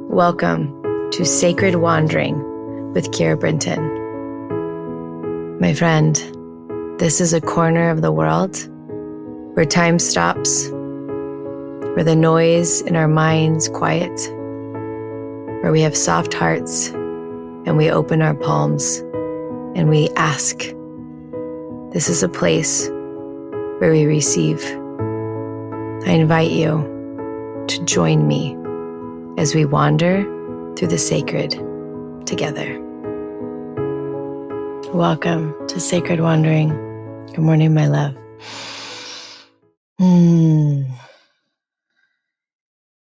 Welcome to Sacred Wandering with Keira Brinton. My friend, this is a corner of the world where time stops, where the noise in our minds quiet, where we have soft hearts and we open our palms and we ask. This is a place where we receive. I invite you to join me as we wander through the sacred together. Welcome to Sacred Wandering. Good morning, my love.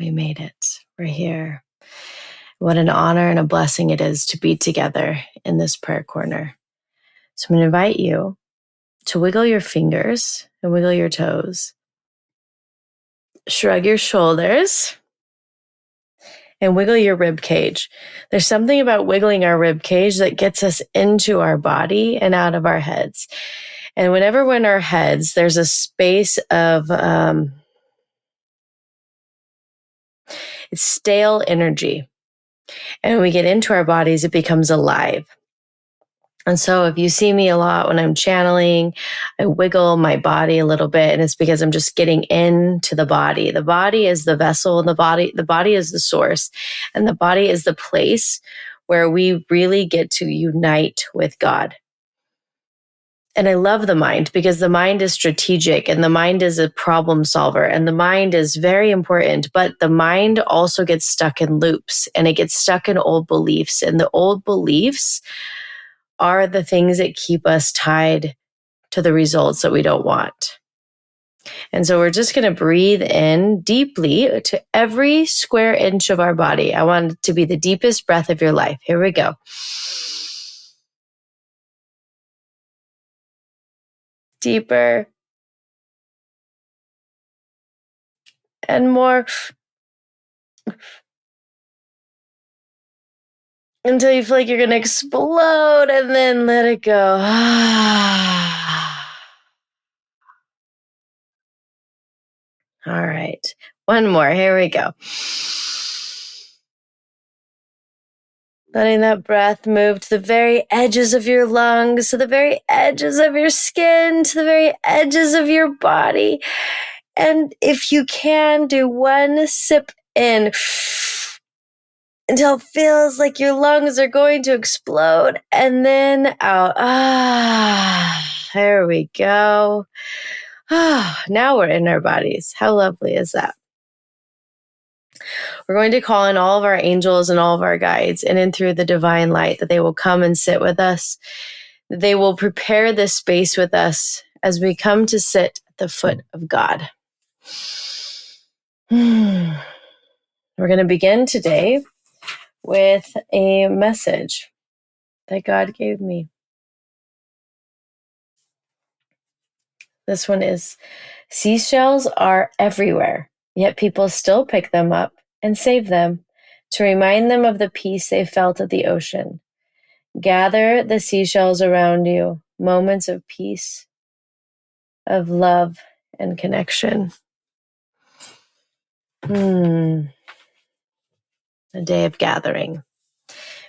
We made it. We're here. What an honor and a blessing it is to be together in this prayer corner. So I'm going to invite you to wiggle your fingers and wiggle your toes. Shrug your shoulders. And wiggle your rib cage. There's something about wiggling our rib cage that gets us into our body and out of our heads. And whenever we're in our heads, there's a space of it's stale energy. And when we get into our bodies, it becomes alive. And so if you see me a lot when I'm channeling, I wiggle my body a little bit, and it's because I'm just getting into the body. The body is the vessel, and the body is the source, and the body is the place where we really get to unite with God. And I love the mind because the mind is strategic and the mind is a problem solver and the mind is very important, but the mind also gets stuck in loops and it gets stuck in old beliefs, and the old beliefs are the things that keep us tied to the results that we don't want. And so we're just going to breathe in deeply to every square inch of our body. I want it to be the deepest breath of your life. Here we go. Deeper. And more. Until you feel like you're going to explode, and then let it go. All right. One more. Here we go. Letting that breath move to the very edges of your lungs, to the very edges of your skin, to the very edges of your body. And if you can, do one sip in until it feels like your lungs are going to explode, and then out. There we go. Now we're in our bodies. How lovely is that? We're going to call in all of our angels and all of our guides in and through the divine light, that they will come and sit with us. They will prepare this space with us as we come to sit at the foot of God. We're going to begin today with a message that God gave me. This one is: seashells are everywhere, yet people still pick them up and save them to remind them of the peace they felt at the ocean. Gather the seashells around you, moments of peace, of love and connection. A day of gathering.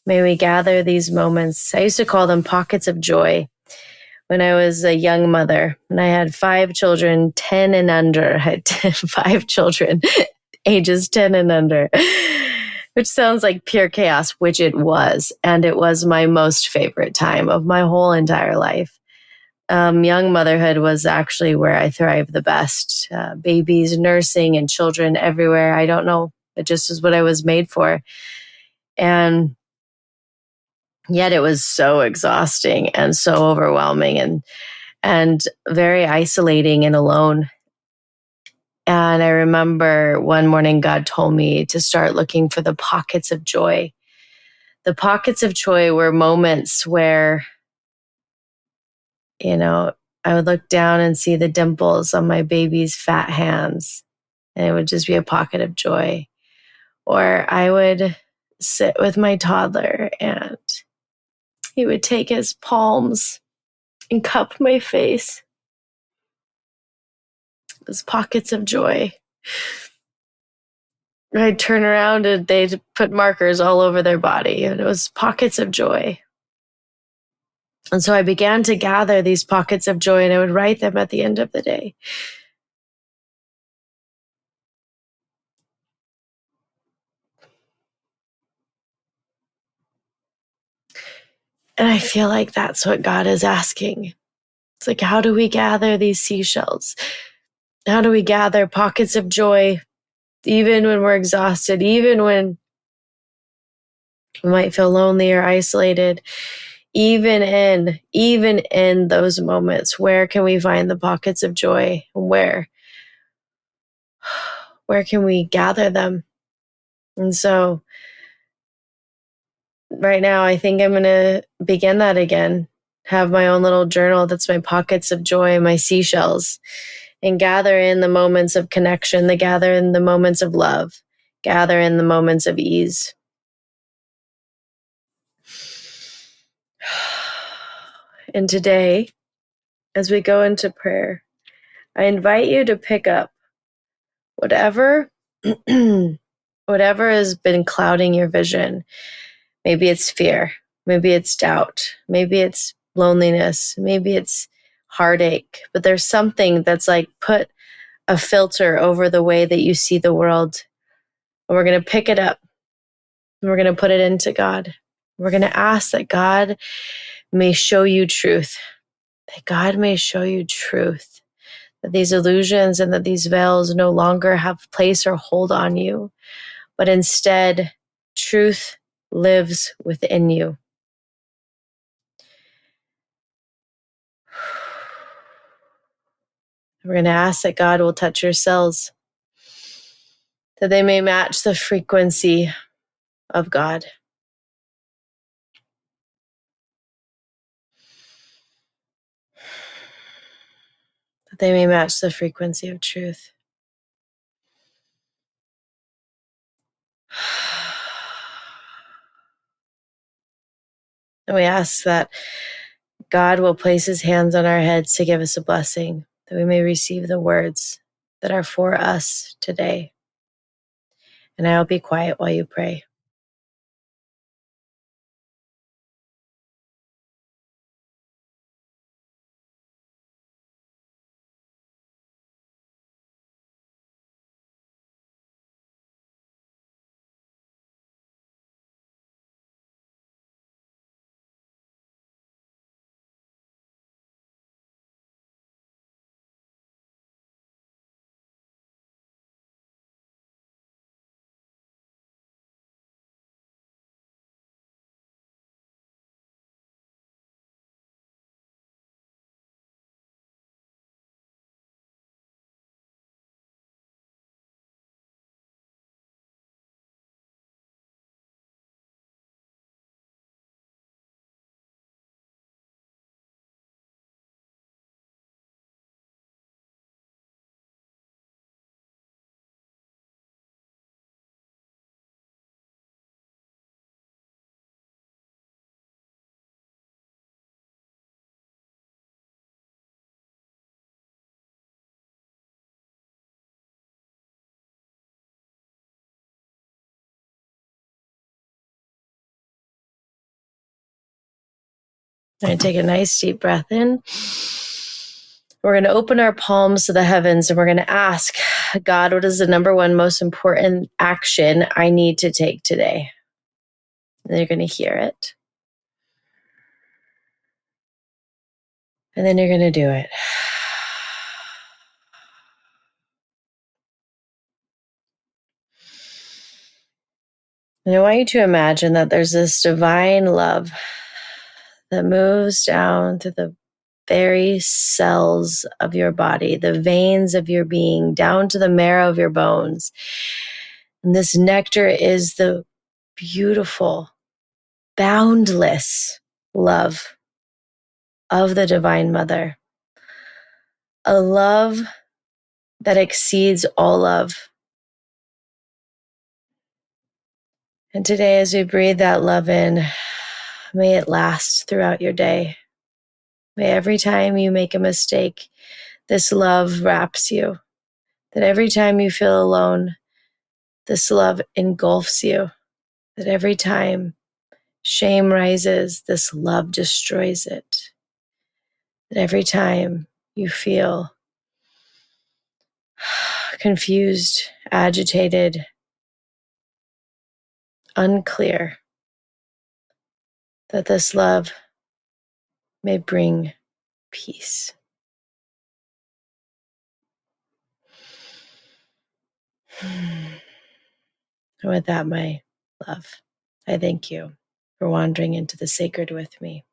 May we gather these moments. I used to call them pockets of joy when I was a young mother, and I had 5 children, 10 and under. I had 5 children, ages 10 and under, which sounds like pure chaos, which it was. And it was my most favorite time of my whole entire life. Young motherhood was actually where I thrived the best. Babies, nursing, and children everywhere. I don't know. It just is what I was made for. And yet it was so exhausting and so overwhelming and very isolating and alone. And I remember one morning God told me to start looking for the pockets of joy. The pockets of joy were moments where, I would look down and see the dimples on my baby's fat hands, and it would just be a pocket of joy. Or I would sit with my toddler and he would take his palms and cup my face. Those pockets of joy. I'd turn around and they'd put markers all over their body, and it was pockets of joy. And so I began to gather these pockets of joy, and I would write them at the end of the day. And I feel like that's what God is asking. It's like, how do we gather these seashells? How do we gather pockets of joy, even when we're exhausted, even when we might feel lonely or isolated, even in those moments? Where can we find the pockets of joy? Where can we gather them? And so right now, I think I'm going to begin that again. Have my own little journal that's my pockets of joy, my seashells, and gather in the moments of connection, gather in the moments of love, gather in the moments of ease. And today, as we go into prayer, I invite you to pick up whatever has been clouding your vision. Maybe it's fear, maybe it's doubt, maybe it's loneliness, maybe it's heartache, but there's something that's like put a filter over the way that you see the world. And we're going to pick it up and we're going to put it into God. We're going to ask that God may show you truth, that God may show you truth, that these illusions and that these veils no longer have place or hold on you, but instead truth lives within you. We're going to ask that God will touch your cells, that they may match the frequency of God. That they may match the frequency of truth. And we ask that God will place his hands on our heads to give us a blessing, that we may receive the words that are for us today. And I'll be quiet while you pray. We're going to take a nice deep breath in. We're going to open our palms to the heavens and we're going to ask God, what is the number one most important action I need to take today? And you're going to hear it. And then you're going to do it. And I want you to imagine that there's this divine love that moves down to the very cells of your body, the veins of your being, down to the marrow of your bones. And this nectar is the beautiful, boundless love of the Divine Mother, a love that exceeds all love. And today, as we breathe that love in, may it last throughout your day. May every time you make a mistake, this love wraps you. That every time you feel alone, this love engulfs you, that every time shame rises, this love destroys it. That every time you feel confused, agitated, unclear, that this love may bring peace. And with that, my love, I thank you for wandering into the sacred with me.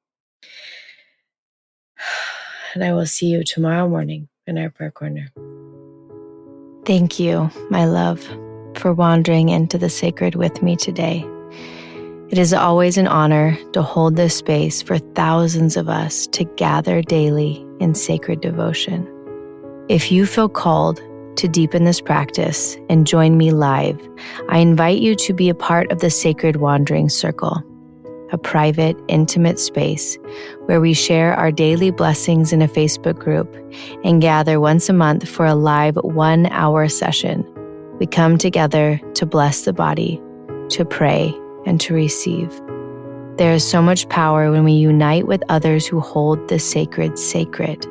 And I will see you tomorrow morning in our prayer corner. Thank you, my love, for wandering into the sacred with me today. It is always an honor to hold this space for thousands of us to gather daily in sacred devotion. If you feel called to deepen this practice and join me live, I invite you to be a part of the Sacred Wandering Circle, a private, intimate space where we share our daily blessings in a Facebook group and gather once a month for a live 1-hour session. We come together to bless the body, to pray, and to receive. There is so much power when we unite with others who hold the sacred sacred.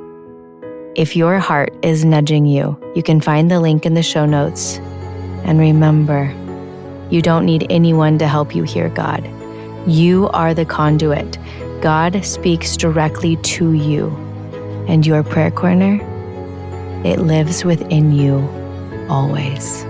If your heart is nudging you, you can find the link in the show notes. And remember, you don't need anyone to help you hear God. You are the conduit. God speaks directly to you. And your prayer corner, it lives within you always.